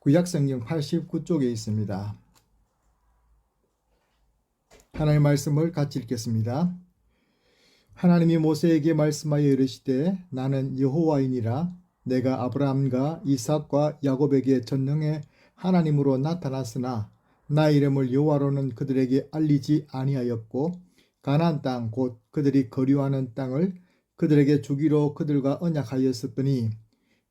구약성경 89쪽에 있습니다. 하나님의 말씀을 같이 읽겠습니다. 하나님이 모세에게 말씀하여 이르시되 나는 여호와이니라. 내가 아브라함과 이삭과 야곱에게 전능의 하나님으로 나타났으나 나 이름을 여호와로는 그들에게 알리지 아니하였고 가나안 땅 곧 그들이 거류하는 땅을 그들에게 주기로 그들과 언약하였었더니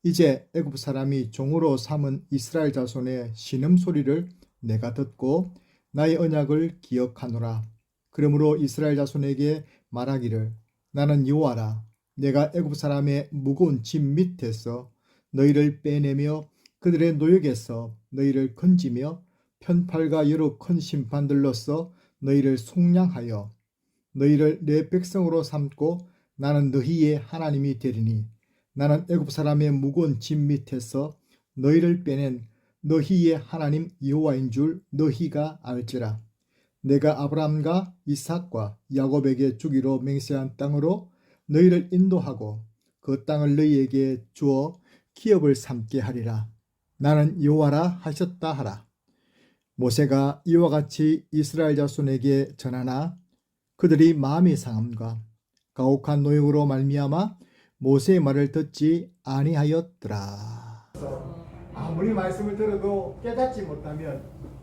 이제 애굽 사람이 종으로 삼은 이스라엘 자손의 신음소리를 내가 듣고 나의 언약을 기억하노라. 그러므로 이스라엘 자손에게 말하기를 나는 여호와라. 내가 애굽 사람의 무거운 짐 밑에서 너희를 빼내며 그들의 노역에서 너희를 건지며 편팔과 여러 큰 심판들로서 너희를 속량하여 너희를 내 백성으로 삼고 나는 너희의 하나님이 되리니 나는 애굽 사람의 무거운 짐 밑에서 너희를 빼낸 너희의 하나님 여호와인 줄 너희가 알지라. 내가 아브라함과 이삭과 야곱에게 주기로 맹세한 땅으로 너희를 인도하고 그 땅을 너희에게 주어 기업을 삼게 하리라. 나는 여호와라 하셨다 하라. 모세가 이와 같이 이스라엘 자손에게 전하나 그들이 마음이 상함과 가혹한 노역으로 말미암아 모세의 말을 듣지 아니하였더라. 아무리 말씀을 들어도 깨닫지 못하면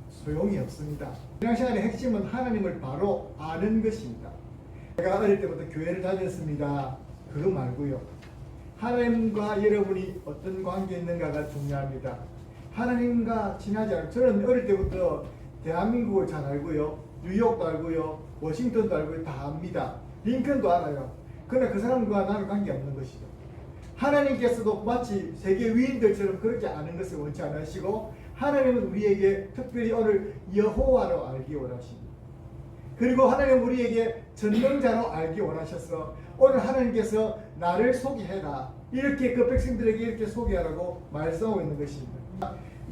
소용이 없습니다. 신앙생활의 핵심은 하나님을 바로 아는 것입니다. 제가 어릴 때부터 교회를 다녔습니다. 그거 말고요. 하나님과 여러분이 어떤 관계에 있는가가 중요합니다. 하나님과 친하지 않아요. 저는 어릴 때부터 대한민국을 잘 알고요. 뉴욕도 알고요. 워싱턴도 알고요. 다 압니다. 링컨도 알아요. 그러나 그 사람과 나는 관계없는 것이죠. 하나님께서도 마치 세계 위인들처럼 그렇게 아는 것을 원치 않으시고 하나님은 우리에게 특별히 오늘 여호와로 알기 원하십니다. 그리고 하나님은 우리에게 전능자로 알기 원하셔서 오늘 하나님께서 나를 소개해라. 이렇게 그 백성들에게 이렇게 소개하라고 말씀하고 있는 것입니다.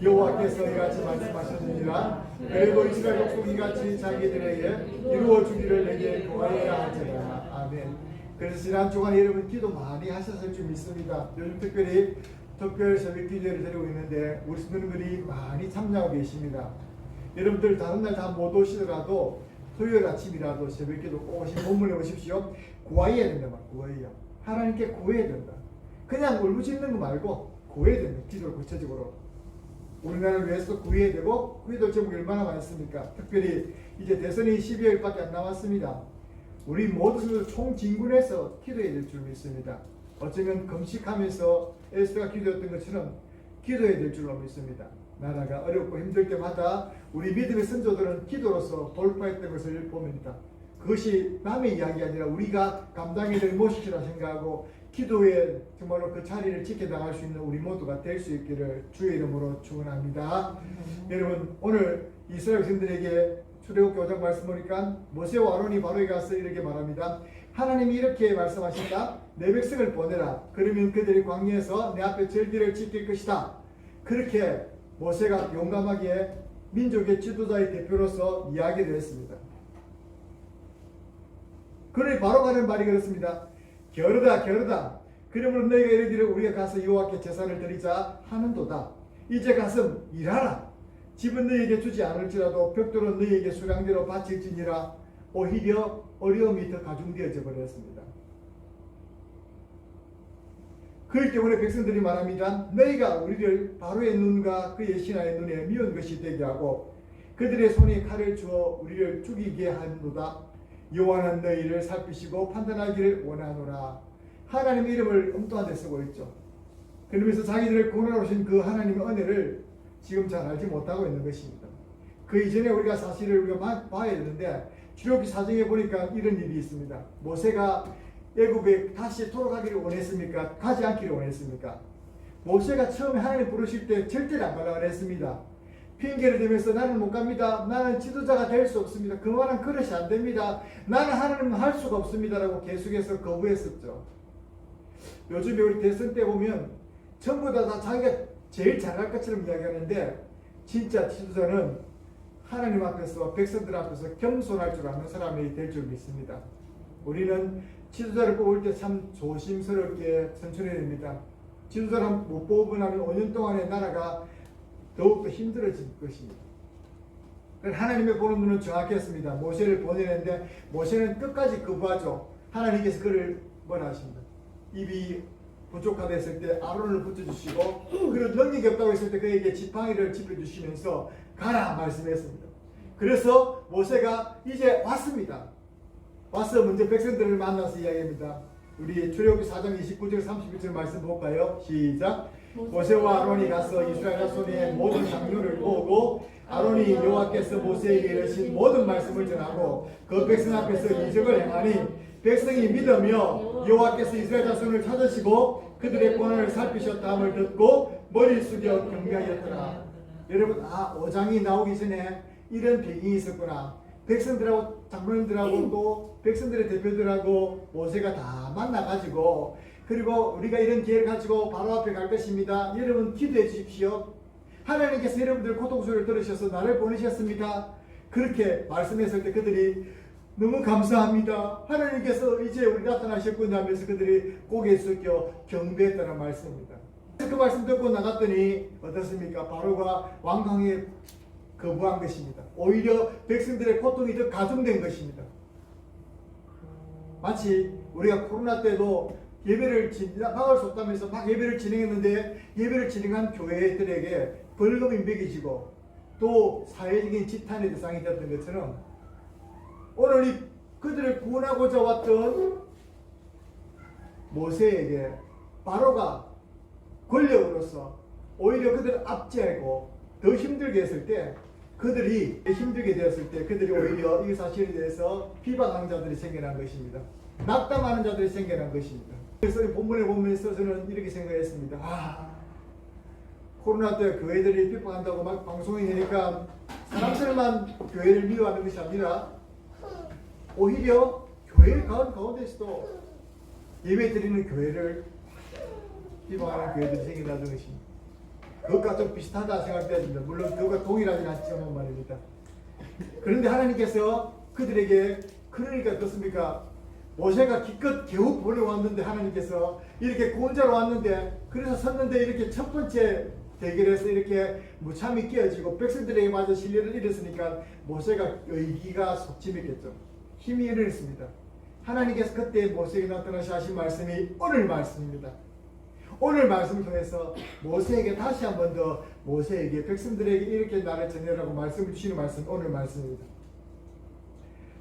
여호와께서 이같이 말씀하셨느니라. 그리고 이스라엘 족속이 이같이 자기들에게 이루어 주기를 내게 구하여야 하리라. 아멘. 그래서 지난 주간 여러분 기도 많이 하셨을 줄 믿습니다. 요즘 특별히 특별 새벽 기도를 드리고 있는데 우리 성도님들이 많이 참여하고 계십니다. 여러분들 다른 날 다 못 오시더라도 토요일 아침이라도 새벽 기도 꼭 오시면 본문에 오십시오. 구해야 된다. 구해야. 하나님께 구해야 된다. 그냥 울부짖는 거 말고 구해야 된다. 기도를 구체적으로. 우리나라를 위해서 구해야 되고 구해도 제목이 얼마나 많습니까? 특별히 이제 대선이 12일밖에 안 남았습니다. 우리 모두 총진군해서 기도해야 될 줄 믿습니다. 어쩌면 금식하면서 에스더가 기도했던 것처럼 기도해야 될 줄로 믿습니다. 나라가 어렵고 힘들 때마다 우리 믿음의 선조들은 기도로서 돌파했던 것을 봅니다. 그것이 남의 이야기 아니라 우리가 감당해야 될 몫이라 생각하고 기도에 정말로 그 자리를 지켜나갈 수 있는 우리 모두가 될 수 있기를 주의 이름으로 축원합니다. 여러분 오늘 이스라엘 백성들에게 출애굽기 5장 말씀 보니까 모세와 아론이 바로에 가서 이렇게 말합니다. 하나님이 이렇게 말씀하신다. 내 백성을 보내라. 그러면 그들이 광야에서 내 앞에 절기를 지킬 것이다. 그렇게 모세가 용감하게 민족의 지도자의 대표로서 이야기를 했습니다. 그러니 바로 가는 말이 그렇습니다. 게으르다 게으르다. 그러므로 너희가 이르기를 우리가 가서 여호와께 제사를 드리자 하는도다. 이제 가서 일하라. 집은 너희에게 주지 않을지라도 벽돌은 너희에게 수량대로 바칠지니라. 오히려 어려움이 더 가중되어져 버렸습니다. 그렇기 때문에 백성들이 말합니다. 너희가 우리를 바로의 눈과 그의 신하의 눈에 미운 것이 되게 하고 그들의 손에 칼을 주어 우리를 죽이게 하는도다. 여호와는 너희를 살피시고 판단하기를 원하노라. 하나님의 이름을 엉뚱한 데 쓰고 있죠. 그러면서 자기들을 구원하러 오신 그 하나님의 은혜를 지금 잘 알지 못하고 있는 것입니다. 그 이전에 우리가 사실을 우리가 봐야 되는데 출애굽기 4장에 보니까 이런 일이 있습니다. 모세가 애굽에 다시 돌아가기를 원했습니까? 가지 않기를 원했습니까? 모세가 처음에 하나님 부르실 때 절대로 안 가려고 했습니다. 핑계를 대면서 나는 못 갑니다. 나는 지도자가 될 수 없습니다. 그만한 그릇이 안 됩니다. 나는 하나님은 할 수가 없습니다. 라고 계속해서 거부했었죠. 요즘에 우리 대선 때 보면 전부 다 자기가 제일 잘할 것처럼 이야기하는데 진짜 지도자는 하나님 앞에서 백성들 앞에서 겸손할 줄 아는 사람이 될 줄 믿습니다. 우리는 지도자를 뽑을 때 참 조심스럽게 선출해야 됩니다. 지도자를 못 뽑으면 5년 동안에 나라가 더욱더 힘들어질 것입니다. 하나님의 보는 눈은 정확했습니다. 모세를 보내는데 모세는 끝까지 거부하죠. 하나님께서 그를 뭐라 하십니다. 입이 부족하다 했을 때 아론을 붙여주시고 그리고 능력이 없다고 했을 때 그에게 지팡이를 짚어주시면서 가라 말씀했습니다. 그래서 모세가 이제 왔습니다. 와서 먼저 백성들을 만나서 이야기합니다. 우리 출애굽기 4장 29절 31절 말씀 볼까요? 시작. 모세와 아론이 가서 이스라엘 자손의 모든 장로를 모으고 아론이 여호와께서 모세에게 이르신 모든 말씀을 전하고 그 백성 앞에서 이적을 행하니 백성이 믿으며 여호와께서 이스라엘 자손을 찾으시고 그들의 고난을 살피셨다함을 듣고 머리 숙여 경배하였더라. 여러분 5장이 나오기 전에 이런 배경이 있었구나. 백성들하고 장로님들하고 또 백성들의 대표들하고 모세가 다 만나가지고 그리고 우리가 이런 기회를 가지고 바로 앞에 갈 것입니다. 여러분 기도해 주십시오. 하나님께서 여러분들 고통소리를 들으셔서 나를 보내셨습니다. 그렇게 말씀했을 때 그들이 너무 감사합니다. 하나님께서 이제 우리 나타나셨군요 하면서 그들이 고개 숙여 경배했다는 말씀입니다. 그 말씀 듣고 나갔더니 어떻습니까? 바로가 완강히 거부한 것입니다. 오히려 백성들의 고통이 더 가중된 것입니다. 마치 우리가 코로나 때도 예배를 나갈 수 없다면서 막 예배를 진행했는데 예배를 진행한 교회들에게 벌금이 매겨지고 또 사회적인 지탄의 대상이 되었던 것처럼 오늘 이 그들을 구원하고자 왔던 모세에게 바로가 권력으로서 오히려 그들을 압제하고 더 힘들게 했을 때 그들이 힘들게 되었을 때 그들이 오히려 이 사실에 대해서 비방하는 자들이 생겨난 것입니다. 낙담하는 자들이 생겨난 것입니다. 그래서 이 본문에 보면서 저는 이렇게 생각했습니다. 코로나 때 교회들이 비판한다고 막 방송이 되니까 사람들만 교회를 미워하는 것이 아니라 오히려 교회 가운데서도 예배 드리는 교회를 비방하는 교회들이 생겨나는 것입니다. 그것과 좀 비슷하다 생각됩니다. 물론 그것과 동일하진 않지만 말입니다. 그런데 하나님께서 그들에게 그러니까 어떻습니까? 모세가 기껏 겨우 보내왔는데 하나님께서 이렇게 구원자로 왔는데 그래서 섰는데 이렇게 첫 번째 대결에서 이렇게 무참히 깨어지고 백성들에게 마저 신뢰를 잃었으니까 모세가 의기가 속심했겠죠. 힘이 잃었습니다. 하나님께서 그때 모세에게 나타나셔 하신 말씀이 오늘 말씀입니다. 오늘 말씀을 통해서 모세에게 다시 한 번 더 모세에게 백성들에게 이렇게 나를 전해라고 말씀을 주시는 말씀 오늘 말씀입니다.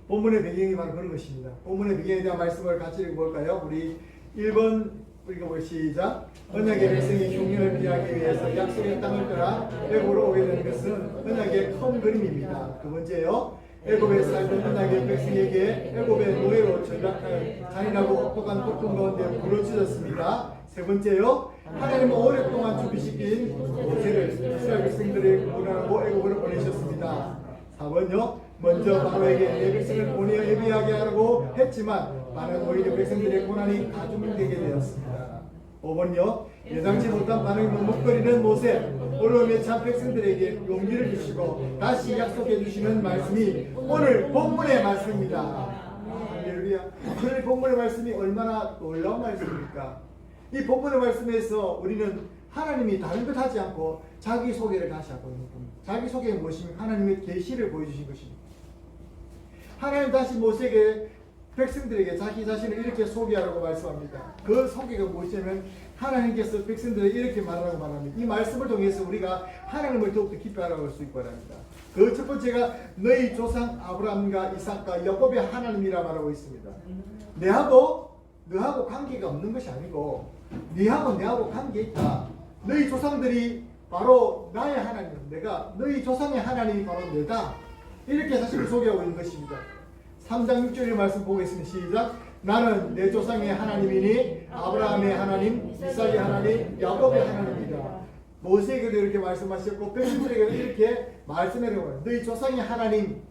본문의 배경이 바로 그런 것입니다. 본문의 배경에 대한 말씀을 같이 읽어볼까요? 우리 1번 읽어볼 시작. 언약의 백성이 흉년을 피하기 위해서 약속의 땅을 떠나 애굽으로 오게 되는 것은 언약의 큰 그림입니다. 두 번째요. 애굽에 살던 언약의 백성에게 애굽의 노예로 전락하여 잔인하고 혹독한 고통 가운데 부러지셨습니다. 세 번째요. 하나님은 오랫동안 준비시킨 모세를 이스라엘 백성들을 구원하고 애굽으로 보내셨습니다. 4번요. 먼저 바로에게 내 백성을 보내어 예비하게 하라고 했지만 많은 오히려 백성들의 고난이 가중되게 되었습니다. 5번요. 예상치 못한 반응이 머뭇거리는 모세, 어려움에 찬 백성들에게 용기를 주시고 다시 약속해 주시는 말씀이 오늘 본문의 말씀입니다. 할렐루야. 오늘 본문의 말씀이 얼마나 놀라운 말씀입니까? 이 본문의 말씀에서 우리는 하나님이 다른 것 하지 않고 자기 소개를 다시 하고 있는 겁니다. 자기 소개가 무엇입니까? 하나님의 계시를 보여주신 것입니다. 하나님 다시 모세에게 백성들에게 자기 자신을 이렇게 소개하라고 말씀합니다. 그 소개가 무엇이냐면 하나님께서 백성들에게 이렇게 말하라고 말합니다. 이 말씀을 통해서 우리가 하나님을 더욱더 깊이 알아갈 수 있고 합니다. 그 첫 번째가 너희 조상 아브라함과 이삭과 야곱의 하나님이라 말하고 있습니다. 너하고 관계가 없는 것이 아니고 너하고 내하고 관계 있다. 너희 조상들이 바로 나의 하나님, 내가 너희 조상의 하나님이 바로 내다. 이렇게 사실을 소개하고 있는 것입니다. 3장 6절의 말씀 보겠습니다. 시작. 나는 내 조상의 하나님이니 아브라함의 하나님, 이삭의 하나님, 야곱의 하나님이다. 모세에게도 이렇게 말씀하셨고 백성들에게도 이렇게 말씀해요. 너희 조상의 하나님,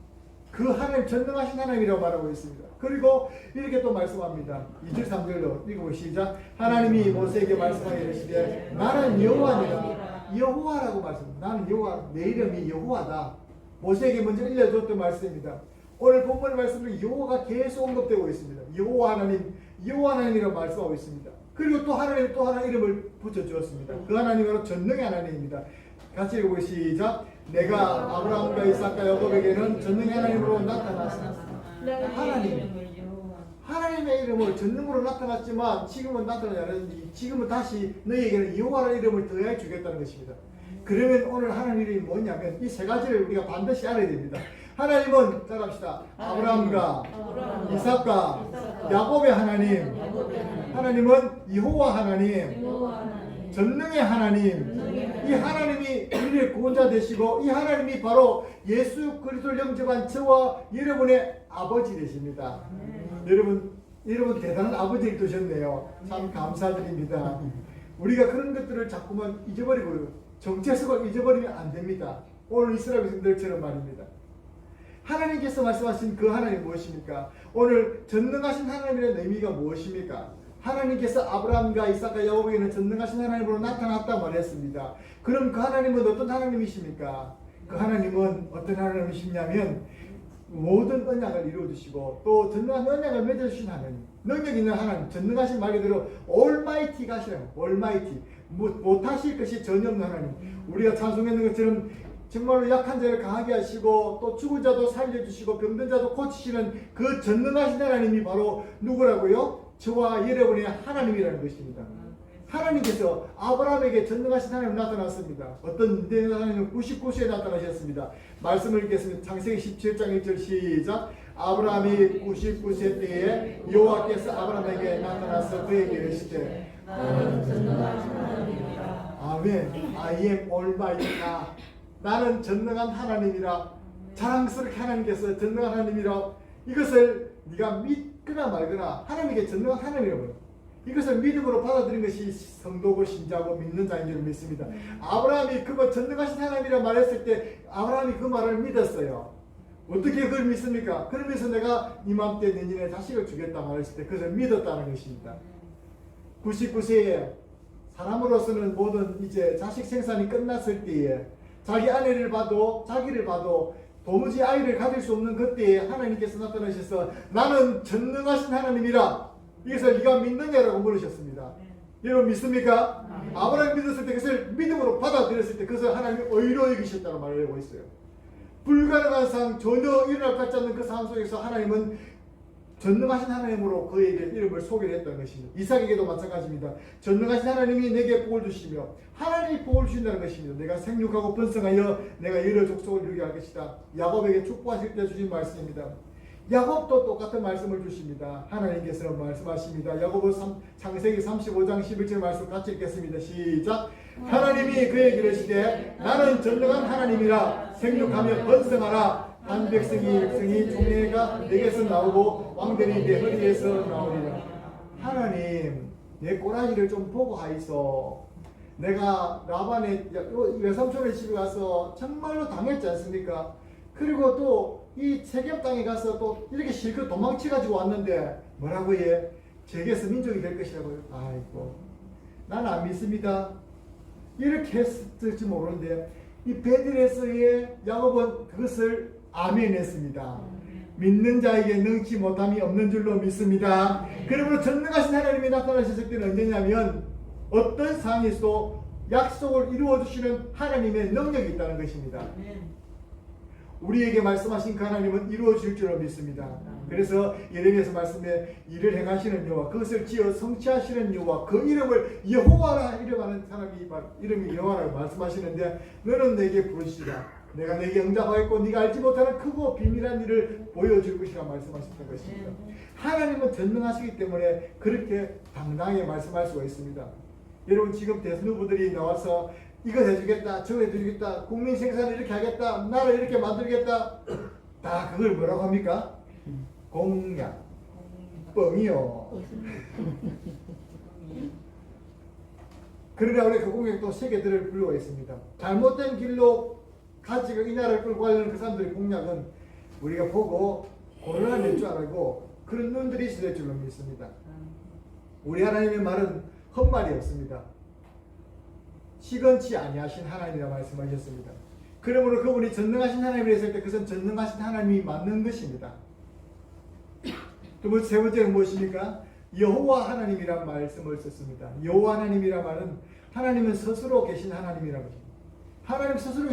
그 하나님 전능하신 하나님이라고 말하고 있습니다. 그리고 이렇게 또 말씀합니다. 2절 3절로 읽어보시죠. 시작. 하나님이 모세에게 말씀하여 이르시되 나는 여호와니라. 여호와라고 말씀합니다. 나는 여호와, 내 이름이 여호와다. 모세에게 먼저 일러줬던 말씀입니다. 오늘 본문의 말씀은 여호와가 계속 언급되고 있습니다. 여호와 하나님이라고 말씀하고 있습니다. 그리고 또 하나님 또 하나 이름을 붙여주었습니다. 그 하나님은 전능의 하나님입니다. 같이 읽어보기 시작. 내가 아브라함과 이삭과 야곱에게는 전능의 하나님으로 나타났습니다. 하나님의 이름을 전능으로 나타났지만 지금은 나타나지 않았는데 지금은 다시 너희에게는 여호와라는 이름을 더해 주겠다는 것입니다. 그러면 오늘 하나님 이름이 뭐냐면 이 세 가지를 우리가 반드시 알아야 됩니다. 하나님은 따라합시다. 아브라함과 이삭과 야곱의 하나님. 하나님은 여호와 하나님. 전능의 하나님. 이 하나님이 우리의 구원자 되시고 이 하나님이 바로 예수 그리스도를 영접한 저와 여러분의 아버지 되십니다. 여러분 대단한 아버지를 두셨네요. 참 감사드립니다. 우리가 그런 것들을 자꾸만 잊어버리고 정체성을 잊어버리면 안 됩니다. 오늘 이스라엘 백성들처럼 말입니다. 하나님께서 말씀하신 그 하나님 무엇입니까? 오늘 전능하신 하나님이라는 의미가 무엇입니까? 하나님께서 아브라함과 이삭과 야곱에게는 전능하신 하나님으로 나타났다 말했습니다. 그럼 그 하나님은 어떤 하나님이십니까? 그 하나님은 어떤 하나님이시냐면 모든 언약을 이루어주시고 또 전능한 언약을 맺어주신 하나님, 능력 있는 하나님, 전능하신 말 그대로 올마이티가 하시라는 올마이티, 못하실 것이 전혀 없는 하나님. 우리가 찬송했는 것처럼 정말로 약한 자를 강하게 하시고 또 죽은 자도 살려주시고 병든 자도 고치시는 그 전능하신 하나님이 바로 누구라고요? 저와 여러분의 하나님이라는 것입니다. 하나님께서 아브라함에게 전능하신 하나님 나타났습니다. 어떤 하나님은 99세에 나타나셨습니다. 말씀을 읽겠습니다. 창세기 17장 1절 시작. 아브라함이 99세 때에 여호와께서 아브라함에게 나타나서 그에게 이르시되 나는 전능하신 하나님이라. 아멘. I am Almighty. 나는 전능한 하나님이라. 자랑스럽게 하나님께서 전능한 하나님이라. 이것을 네가 믿거나 말거나 하나님께 전능한 하나님이라고. 이것을 믿음으로 받아들인 것이 성도고 신자고 믿는 자인 줄 믿습니다. 아브라함이 그거 전능하신 하나님이라 말했을 때 아브라함이 그 말을 믿었어요. 어떻게 그걸 믿습니까? 그러면서 내가 이맘때 내년에 자식을 주겠다 말했을 때 그것을 믿었다는 것입니다. 99세에 사람으로서는 모든 이제 자식 생산이 끝났을 때에 자기 아내를 봐도 자기를 봐도 도무지 아이를 가질 수 없는 그때에 하나님께서 나타나셔서 나는 전능하신 하나님이라. 이것을 네가 믿느냐라고 물으셨습니다. 여러분 믿습니까? 아브라함이 믿었을 때 그것을 믿음으로 받아들였을 때 그것을 하나님이 의로 여기셨다고 말하고 있어요. 불가능한 상황, 전혀 일어날 것 같지 않는 그 상황 속에서 하나님은 전능하신 하나님으로 그에게 이름을 소개를 했다는 것입니다. 이삭에게도 마찬가지입니다. 전능하신 하나님이 내게 복을 주시며 하나님이 복을 주신다는 것입니다. 내가 생육하고 번성하여 내가 여러 족속을 이루게 할 것이다. 야곱에게 축복하실 때 주신 말씀입니다. 야곱도 똑같은 말씀을 주십니다. 하나님께서는 말씀하십니다. 야고보 창세기 35장 11절 말씀 같이 읽겠습니다. 시작. 하나님이 그에게 이르시되 나는 전능한 하나님이라. 생육하며 번성하라. 한 백성이 종래가 내게서 나오고 왕들이 내 허리에서 나오리라. 하나님 내 꼬라지를 좀 보고 하이소. 내가 라반의 외삼촌의 집에 가서 정말로 당했지 않습니까? 그리고 또 이 세겜 땅에 가서 또 이렇게 실컷 도망치가지고 왔는데 뭐라고 해? 제게서 민족이 될 것이라고요. 아이고 나는 안 믿습니다. 이렇게 했을지 모르는데 이 베들에서의 야곱은 그것을 아멘했습니다. 믿는 자에게 능치 못함이 없는 줄로 믿습니다. 그러므로 전능하신 하나님이 나타나셨을 때는 언제냐면 어떤 상황에서도 약속을 이루어주시는 하나님의 능력이 있다는 것입니다. 우리에게 말씀하신 그 하나님은 이루어질 줄로 믿습니다. 그래서 예레미야서 말씀에 일을 행하시는 여호와, 그것을 지어 성취하시는 여호와, 그 이름을 여호와라 이름하는 사람이 이름이 여호와라고 말씀하시는데 너는 내게 부르시라. 내가 내게 응답하겠고 네가 알지 못하는 크고 비밀한 일을 보여줄 것이라 말씀하셨던 것입니다. 하나님은 전능하시기 때문에 그렇게 당당하게 말씀할 수가 있습니다. 여러분 지금 대선 후보들이 나와서 이거 해주겠다, 저거 해주겠다, 국민 생산을 이렇게 하겠다, 나를 이렇게 만들겠다, 다 그걸 뭐라고 합니까? 공약, 뻥이요. 그러나 우리 그 공약도 세계들을 불러와 있습니다. 잘못된 길로 가지고 이 나라를 끌고 가려는 그 사람들의 공약은 우리가 보고 고려할 줄 알고 그런 눈들이 있을 줄로 믿습니다. 우리 하나님의 말은 헛말이 없습니다. 시건치 아니하신 하나님이라 말씀하셨습니다. 그러므로 그분이 전능하신 하나님이라 했을 때 그것은 전능하신 하나님이 맞는 것입니다. 세 번째는 무엇입니까? 여호와 하나님이란 말씀을 썼습니다. 여호와 하나님이란 말은 하나님은 스스로 계신 하나님이라는 것입니다. 하나님 스스로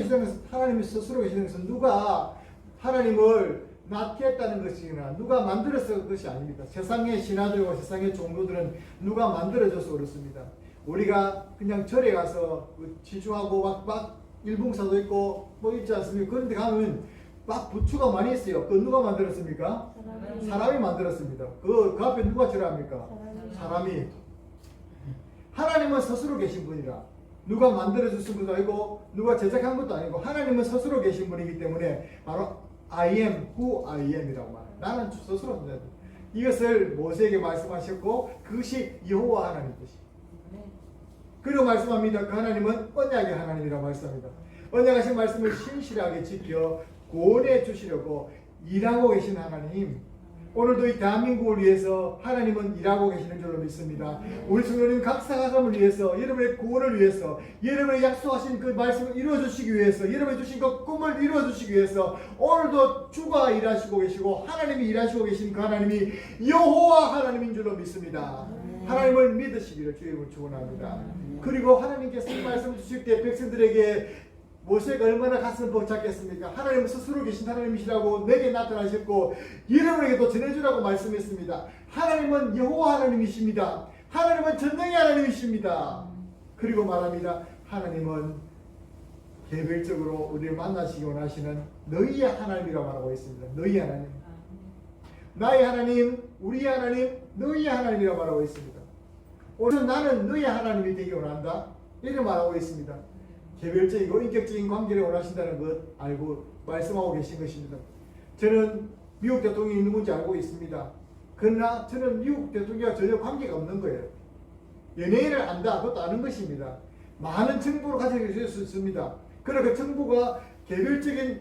계시는 것은 누가 하나님을 낳게 했다는 것이나 누가 만들어서 그것이 아닙니다. 세상의 신하들과 세상의 종교들은 누가 만들어줘서 그렇습니다. 우리가 그냥 절에 가서 지중하고 막 일봉사도 있고 뭐 있지 않습니까? 그런데 가면 막 부추가 많이 있어요. 그거 누가 만들었습니까? 사람이 만들었습니다. 그 앞에 누가 절합니까? 사람이. 하나님은 스스로 계신 분이라. 누가 만들어주신 것도 아니고 누가 제작한 것도 아니고 하나님은 스스로 계신 분이기 때문에 바로 I am who I am이라고 말해요. 나는 스스로. 이것을 모세에게 말씀하셨고 그것이 여호와 하나님 뜻이에요. 그리고 말씀합니다. 그 하나님은 언약의 하나님이라고 말씀합니다. 언약하신 말씀을 신실하게 지켜 구원해 주시려고 일하고 계신 하나님. 오늘도 이 대한민국을 위해서 하나님은 일하고 계시는 줄로 믿습니다. 우리 성도님 각 사람을 위해서, 여러분의 구원을 위해서, 여러분의 약속하신 그 말씀을 이루어주시기 위해서, 여러분이 주신 그 꿈을 이루어주시기 위해서 오늘도 주가 일하시고 계시고 하나님이 일하시고 계신 그 하나님이 여호와 하나님인 줄로 믿습니다. 하나님을 믿으시기를 주의 이름으로 축원합니다. 그리고 하나님께서 이 말씀 주실 때 백성들에게 모세가 얼마나 가슴을 벅찼겠습니까? 하나님은 스스로 계신 하나님이시라고 내게 나타나셨고 여러분에게도 전해주라고 말씀했습니다. 하나님은 여호와 하나님이십니다. 하나님은 전능의 하나님이십니다. 그리고 말합니다. 하나님은 개별적으로 우리를 만나시기 원하시는 너희의 하나님이라고 말하고 있습니다. 너희의 하나님. 나의 하나님, 우리의 하나님, 너희의 하나님이라고 말하고 있습니다. 오늘 나는 너희의 하나님이 되기 원한다. 이렇게 말하고 있습니다. 개별적이고 인격적인 관계를 원하신다는 것 알고 말씀하고 계신 것입니다. 저는 미국 대통령이 누군지 알고 있습니다. 그러나 저는 미국 대통령과 전혀 관계가 없는 거예요. 연예인을 안다. 그것도 아는 것입니다. 많은 정보를 가지고 있을 수 있습니다. 그러나 그 정보가 개별적인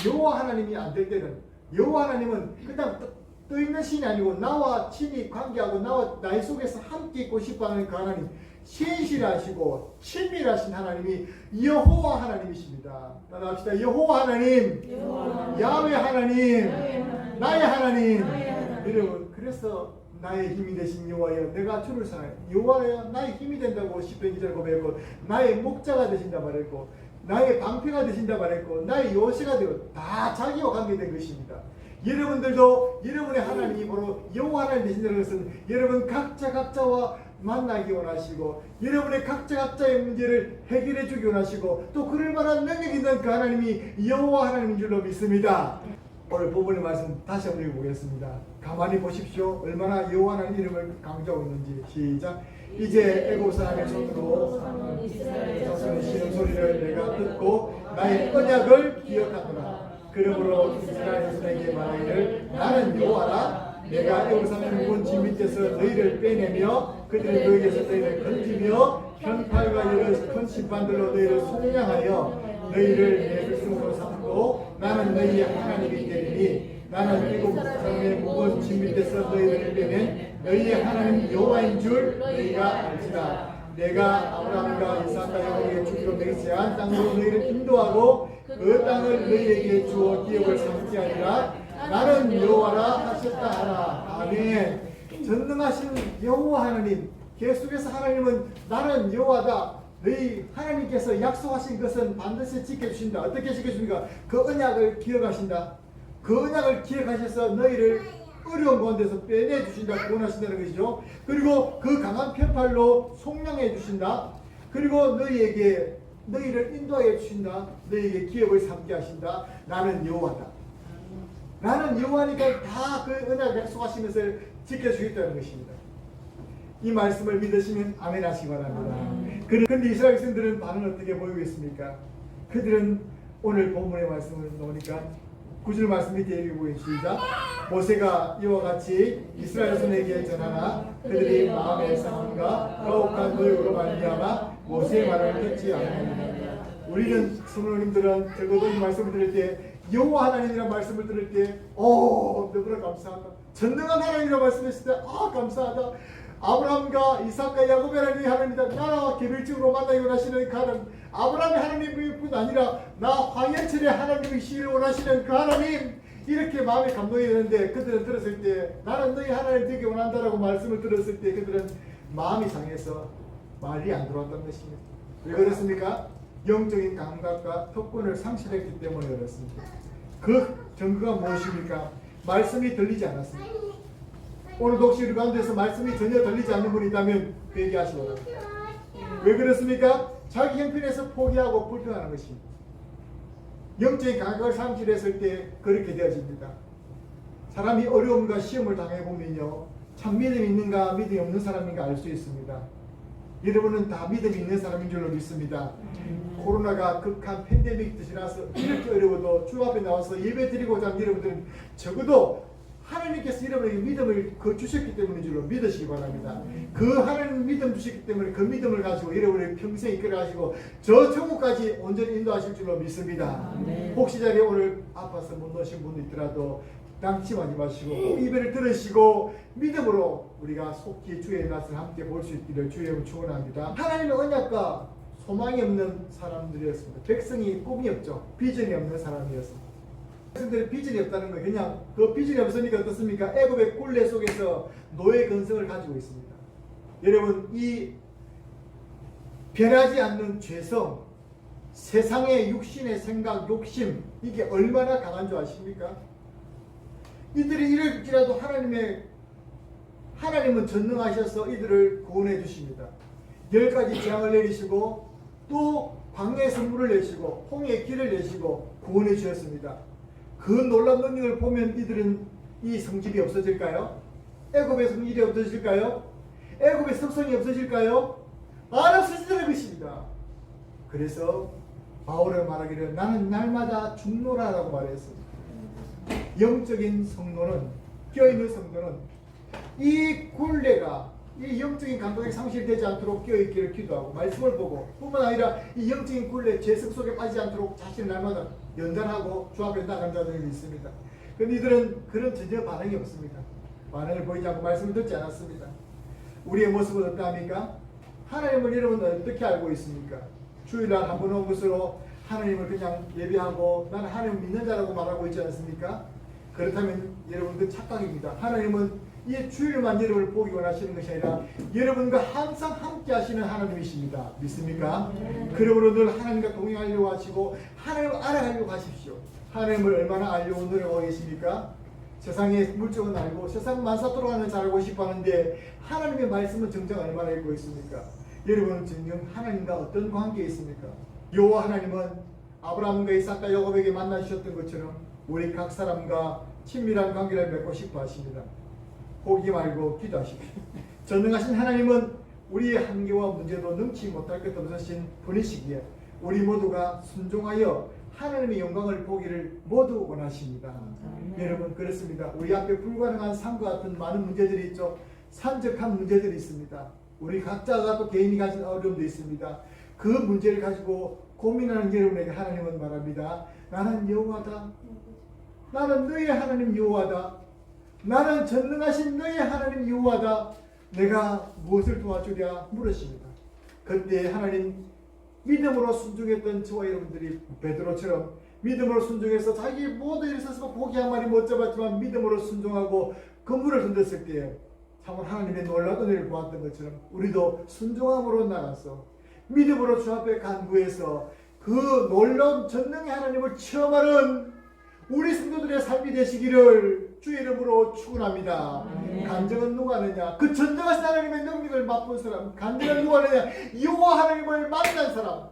여호와 하나님이 안 될 때는 여호와 하나님은 그냥 떠 있는 신이 아니고 나와 친히 관계하고 나의 속에서 함께 있고 싶어하는 그 하나님, 신실하시고 친밀하신 하나님이 여호와 하나님이십니다. 따라합시다. 여호와 하나님, 야훼 하나님, 나의 하나님. 여러분, 그래서 나의 힘이 되신 여호와여, 내가 주를 사랑해. 여호와여, 나의 힘이 된다고 시편 2절 고백했고, 나의 목자가 되신다 말했고, 나의 방패가 되신다 말했고, 나의 요새가 되고, 다 자기와 관계된 것입니다. 여러분들도 여러분의 하나님이 바로 여호와 하나님 되신다는 것은 여러분 각자와 만나기 원하시고 여러분의 각자의 문제를 해결해 주기 원하시고 또 그럴 만한 능력 있는 그 하나님이 여호와 하나님인 줄로 믿습니다. 오늘 본문의 말씀 다시 한번 읽어보겠습니다. 가만히 보십시오. 얼마나 여호와 하나님 이름을 강조하고 있는지. 시작. 이제 애굽 사람의 손으로 이스라엘 자손의 시는 소리를 내가 듣고 나의 언약을 기억하노라. 그러므로 이스라엘 자손에게 말하기를 나는 여호와라. 내가 애굽 사람의 묵은 진 밑에서 너희를 빼내며 그들의 너희에서 너희를 건지며 편팔과 여러 큰 심판들로 너희를 속량하여 너희를 내 백성으로 삼고 나는 너희의 하나님이 되리니 나는 애굽 사람의 묵은 진 밑에서 너희를 빼낸 너희의 하나님 여호와인 줄 너희가 알지라. 내가 아브라함과 이삭과 야곱에게 주기로 맹세한 땅으로 너희를 인도하고 그 땅을 너희에게 주어 기업을 삼지 아니라 나는 여호와라 하셨다 하라. 아멘. 전능하신 여호와 하나님, 계속해서 하나님은 나는 여호와다. 너희 하나님께서 약속하신 것은 반드시 지켜주신다. 어떻게 지켜줍니까? 그 언약을 기억하신다. 그 언약을 기억하셔서 너희를 어려운 가운데서 빼내주신다. 구원하신다는 것이죠. 그리고 그 강한 편팔로 속량해 주신다. 그리고 너희를 인도하여 주신다. 너희에게 기업을 삼게 하신다. 나는 여호와다. 나는 여호와니까 다 그 언약 약속하신 것을 지켜주겠다는 것입니다. 이 말씀을 믿으시면 아멘 하시기 바랍니다. 그런데 이스라엘 백성들은 반응을 어떻게 보이고 있습니까? 그들은 오늘 본문의 말씀을 놓으니까 9절 말씀 밑에 읽어보기 시작. 모세가 이와 같이 이스라엘 자손에게 전하나 그들이 마음의 상함과 가혹한 노역으로 말미암아 모세의 말을 듣지 않았느니라. 우리는 성도님들은 적어도 이 말씀을 들을 때 여호와 하나님이라는 말씀을 들을 때 너무나 감사하다. 전능한 하나님이라는 말씀했을 때 감사하다. 아브라함과 이삭과 야곱의 하나님이 하나님이다. 나와 개별적으로 만나기 원하시는 그 하나님, 아브라함의 하나님뿐 아니라 나 황해철의 하나님이시기를 원하시는 그 하나님, 이렇게 마음이 감동이 되는데 그들은 들었을 때 나는 너희 하나님 되기 원한다라고 말씀을 들었을 때 그들은 마음이 상해서 말이 안 들어왔다는 것입니다. 왜 그렇습니까? 영적인 감각과 특권을 상실했기 때문에 그렇습니다. 그 증거가 무엇입니까? 말씀이 들리지 않았습니다. 오늘도 혹시 우리 가운데서 말씀이 전혀 들리지 않는 분이 있다면 그 얘기하시기 바랍니다. 왜 그렇습니까? 자기 형편에서 포기하고 불평하는 것입니다. 영적인 감각을 상실했을 때 그렇게 되어집니다. 사람이 어려움과 시험을 당해보면요, 참 믿음이 있는가 믿음이 없는 사람인가 알 수 있습니다. 여러분은 다 믿음이 있는 사람인 줄로 믿습니다. 코로나가 극한 팬데믹 지나서 이렇게 어려워도 주 앞에 나와서 예배 드리고자 하는 여러분들은 적어도 하나님께서 여러분에게 믿음을 주셨기 때문인 줄로 믿으시기 바랍니다. 그 하나님 믿음 주셨기 때문에 그 믿음을 가지고 여러분을 평생 이끌어가시고 저 천국까지 온전히 인도하실 줄로 믿습니다. 혹시 자리에 오늘 아파서 못 오신 분도 있더라도 당치하지 마시고 꼭 예배를 들으시고 믿음으로 우리가 속히 주의 낯을 함께 볼 수 있기를 주의 이름으로 축원합니다. 하나님의 언약과 소망이 없는 사람들이었습니다. 백성이 꿈이 없죠. 비전이 없는 사람이었습니다. 백성들이 비전이 없다는 건 그냥 그 비전이 없으니까 어떻습니까? 애굽의 굴레 속에서 노예 근성을 가지고 있습니다. 여러분, 이 변하지 않는 죄성, 세상의 육신의 생각, 욕심, 이게 얼마나 강한 줄 아십니까? 이들이 이럴지라도 하나님은 전능하셔서 이들을 구원해 주십니다. 10가지 재앙을 내리시고 또 광야에서 물을 내시고 홍해의 길을 내시고 구원해 주셨습니다. 그 놀라운 능력을 보면 이들은 이 성질이 없어질까요? 애굽의 성질이 없어질까요? 애굽의 습성이 없어질까요? 안 없어지는 것입니다. 그래서 바울은 말하기를 나는 날마다 죽노라라고 말했습니다. 영적인 성도는, 껴있는 성도는 이 굴레가, 이 영적인 감각이 상실되지 않도록 껴있기를 기도하고 말씀을 보고, 뿐만 아니라 이 영적인 굴레, 죄성 속에 빠지지 않도록 자신을 날마다 연단하고 주 앞에 나간 자들이 있습니다. 그런데 이들은 그런 전혀 반응이 없습니다. 반응을 보이지 않고 말씀을 듣지 않았습니다. 우리의 모습은 어떠합니까? 하나님을 여러분 어떻게 알고 있습니까? 주일날 한 번 온 것으로 하나님을 그냥 예배하고 나는 하나님을 믿는 자라고 말하고 있지 않습니까? 그렇다면 여러분 그 착각입니다. 하나님은 이 주일만 여러분을 보기 원하시는 것이 아니라 여러분과 항상 함께 하시는 하나님이십니다. 믿습니까? 그러므로 늘 하나님과 동행하려고 하시고 하나님을 알아가려고 하십시오. 하나님을 얼마나 알려고 노력하고 계십니까? 세상의 물정은 알고 세상 만사 돌아가는 잘 알고 싶어 하는데 하나님의 말씀은 정작 얼마나 읽고 있습니까? 여러분은 정녕 하나님과 어떤 관계에 있습니까? 여호와 하나님은 아브라함과 이삭과 야곱에게 만나주셨던 것처럼 우리 각 사람과 친밀한 관계를 맺고 싶어 하십니다. 포기 말고 기도하십시오. 전능하신 하나님은 우리의 한계와 문제도 능치 못할 것 없으신 분이시기에 우리 모두가 순종하여 하나님의 영광을 보기를 모두 원하십니다. 여러분 그렇습니다. 우리 앞에 불가능한 산과 같은 많은 문제들이 있죠. 산적한 문제들이 있습니다. 우리 각자가 또 개인이 가진 어려움도 있습니다. 그 문제를 가지고 고민하는 여러분에게 하나님은 말합니다. 나는 여호와다. 나는 너의 하나님 여호와다. 나는 전능하신 너의 하나님 여호와다. 내가 무엇을 도와주랴 물으십니다. 그때 하나님 믿음으로 순종했던 저와 여러분들이 베드로처럼 믿음으로 순종해서 자기 모든 일에 있어서 고기 한 마리 못 잡았지만 믿음으로 순종하고 그물을 던졌을 때에 참으로 하나님의 놀라운 은혜를 보았던 것처럼 우리도 순종함으로 나가서 믿음으로 주 앞에 간구해서 그 놀라운 전능의 하나님을 체험하는 우리 성도들의 삶이 되시기를 주의 이름으로 축원합니다. 간증은 누가 하느냐? 그 전능하신 하나님의 능력을 맛본 사람. 간증은 누가 하느냐? 여호와 하나님을 만난 사람.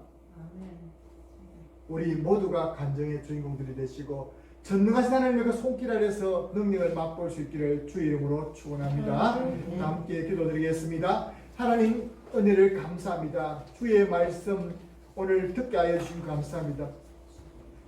우리 모두가 간증의 주인공들이 되시고 전능하신 하나님의 그 손길 아래서 능력을 맛볼 수 있기를 주의 이름으로 축원합니다. 함께 기도드리겠습니다. 하나님 은혜를 감사합니다. 주의 말씀 오늘 듣게 하여 주시고 감사합니다.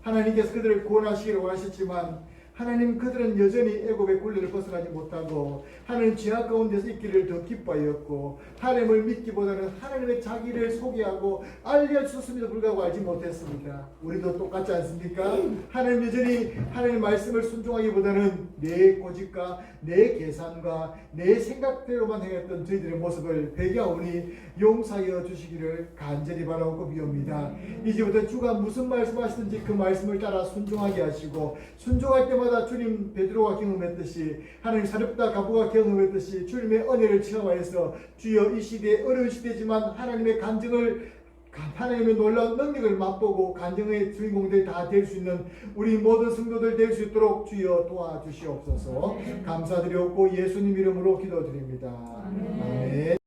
하나님께서 그들을 구원하시기를 원하셨지만 하나님 그들은 여전히 애굽의 굴레를 벗어나지 못하고 하나님 죄악 가운데서 있기를 더 기뻐하였고 하나님을 믿기보다는 하나님의 자기를 소개하고 알려주셨음에도 불구하고 알지 못했습니다. 우리도 똑같지 않습니까? 하나님 여전히 하나님의 말씀을 순종하기보다는 내 고집과 내 계산과 내 생각대로만 행했던 저희들의 모습을 회개하오니 용서하여 주시기를 간절히 바라고 비옵니다. 이제부터 주가 무슨 말씀하시든지 그 말씀을 따라 순종하게 하시고 순종할 때마다 주님 베드로가 경험했듯이 하나님 사렙다 가부가 경험했듯이 주님의 은혜를 체험하여서 주여 이 시대에 어려운 시대지만 하나님의 간증을 하나님의 놀라운 능력을 맛보고 간증의 주인공들이 다 될 수 있는 우리 모든 성도들 될 수 있도록 주여 도와주시옵소서. 감사드리옵고 예수님 이름으로 기도드립니다. 아멘.